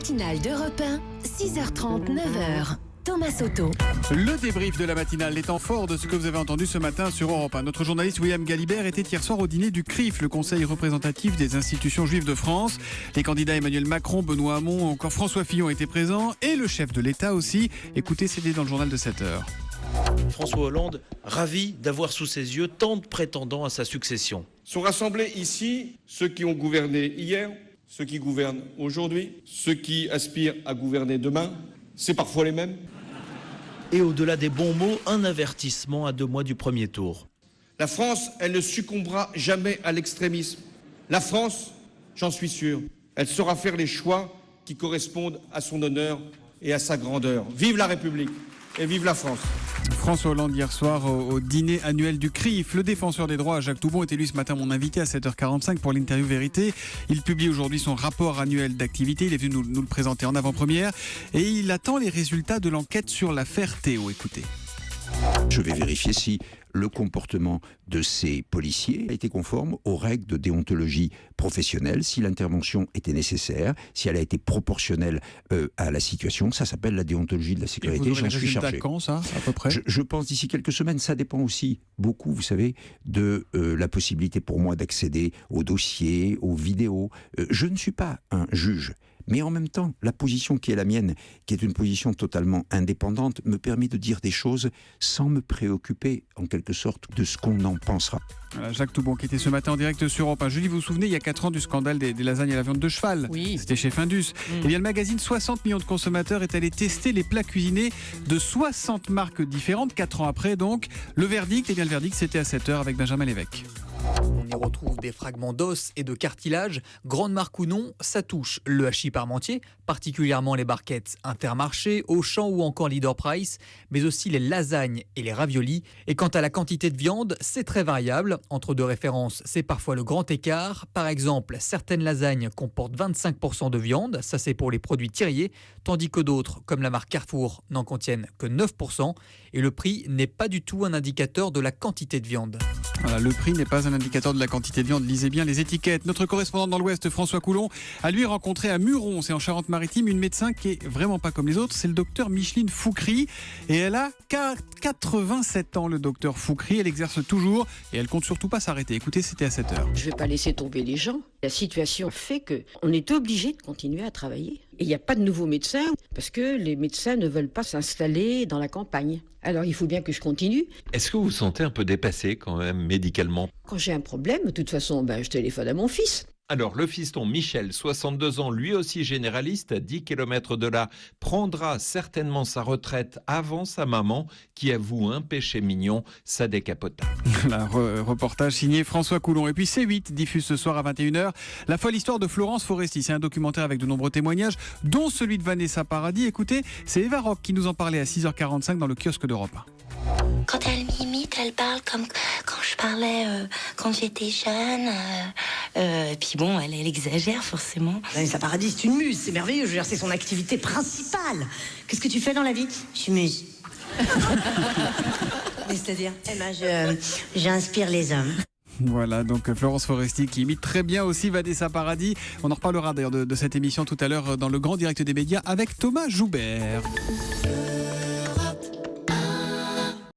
matinale d'Europe 1, 6h30, 9h. Thomas Soto. Le débrief de la matinale, les temps forts de ce que vous avez entendu ce matin sur Europe 1. Notre journaliste William Galibert était hier soir au dîner du CRIF, le Conseil représentatif des institutions juives de France. Les candidats Emmanuel Macron, Benoît Hamon, encore François Fillon étaient présents et le chef de l'État aussi. Écoutez, c'était dans le journal de 7h. François Hollande, ravi d'avoir sous ses yeux tant de prétendants à sa succession. Sont rassemblés ici ceux qui ont gouverné hier, ceux qui gouvernent aujourd'hui, ceux qui aspirent à gouverner demain. C'est parfois les mêmes. Et au-delà des bons mots, un avertissement à 2 mois du premier tour. La France, elle ne succombera jamais à l'extrémisme. La France, j'en suis sûr, elle saura faire les choix qui correspondent à son honneur et à sa grandeur. Vive la République et vive la France. François Hollande hier soir au dîner annuel du CRIF. Le défenseur des droits, Jacques Toubon, était lui ce matin mon invité à 7h45 pour l'interview Vérité. Il publie aujourd'hui son rapport annuel d'activité. Il est venu nous le présenter en avant-première et il attend les résultats de l'enquête sur l'affaire Théo. Écoutez. Je vais vérifier si le comportement de ces policiers a été conforme aux règles de déontologie professionnelle, si l'intervention était nécessaire, si elle a été proportionnelle à la situation. Ça s'appelle la déontologie de la sécurité. J'en suis chargé. Quand ça, à peu près je pense d'ici quelques semaines. Ça dépend aussi beaucoup, vous savez, de la possibilité pour moi d'accéder aux dossiers, aux vidéos. Je ne suis pas un juge. Mais en même temps, la position qui est la mienne, qui est une position totalement indépendante, me permet de dire des choses sans me préoccuper, en quelque sorte, de ce qu'on en pensera. Voilà, Jacques Toubon qui était ce matin en direct sur Europe 1. Julie, vous vous souvenez, il y a 4 ans du scandale des lasagnes à la viande de cheval. Oui. C'était chez Findus. Eh bien, le magazine 60 millions de consommateurs est allé tester les plats cuisinés de 60 marques différentes, 4 ans après donc. Le verdict, le verdict, c'était à 7h avec Benjamin Lévesque. On y retrouve des fragments d'os et de cartilage. Grande marque ou non, ça touche le hachis parmentier, particulièrement les barquettes Intermarché, Auchan ou encore Leader Price, mais aussi les lasagnes et les raviolis. Et quant à la quantité de viande, c'est très variable. Entre deux références, c'est parfois le grand écart. Par exemple, certaines lasagnes comportent 25% de viande, ça c'est pour les produits tiriers, tandis que d'autres, comme la marque Carrefour, n'en contiennent que 9%. Et le prix n'est pas du tout un indicateur de la quantité de viande. Voilà, le prix n'est pas un indicateur de la quantité de viande. Lisez bien les étiquettes. Notre correspondant dans l'Ouest, François Coulon, a lui rencontré à Muron, c'est en Charente-Maritime, une médecin qui est vraiment pas comme les autres. C'est le docteur Micheline Foucry. Et elle a 87 ans, le docteur Foucry. Elle exerce toujours et elle compte surtout pas s'arrêter. Écoutez, c'était à 7h. Je ne vais pas laisser tomber les gens. La situation fait qu'on est obligé de continuer à travailler. Et il n'y a pas de nouveaux médecins parce que les médecins ne veulent pas s'installer dans la campagne. Alors il faut bien que je continue. Est-ce que vous vous sentez un peu dépassé quand même médicalement ? Quand j'ai un problème, de toute façon, je téléphone à mon fils. Alors le fiston Michel, 62 ans, lui aussi généraliste, à 10 km de là, prendra certainement sa retraite avant sa maman qui avoue un péché mignon, sa décapotable. Reportage signé François Coulon. Et puis C8 diffuse ce soir à 21h La folle histoire de Florence Foresti. C'est un documentaire avec de nombreux témoignages, dont celui de Vanessa Paradis. Écoutez, c'est Eva Rock qui nous en parlait à 6h45 dans le kiosque d'Europe 1. Quand elle m'imite, elle parle comme quand je parlais quand j'étais jeune. Puis bon, elle exagère forcément. Vanessa Paradis, c'est une muse, c'est merveilleux. Je veux dire, c'est son activité principale. Qu'est-ce que tu fais dans la vie? Je suis muse. Mais c'est-à-dire? J'inspire les hommes. Voilà, donc Florence Foresti qui imite très bien aussi Vanessa Paradis. On en reparlera d'ailleurs de cette émission tout à l'heure dans le grand direct des médias avec Thomas Joubert.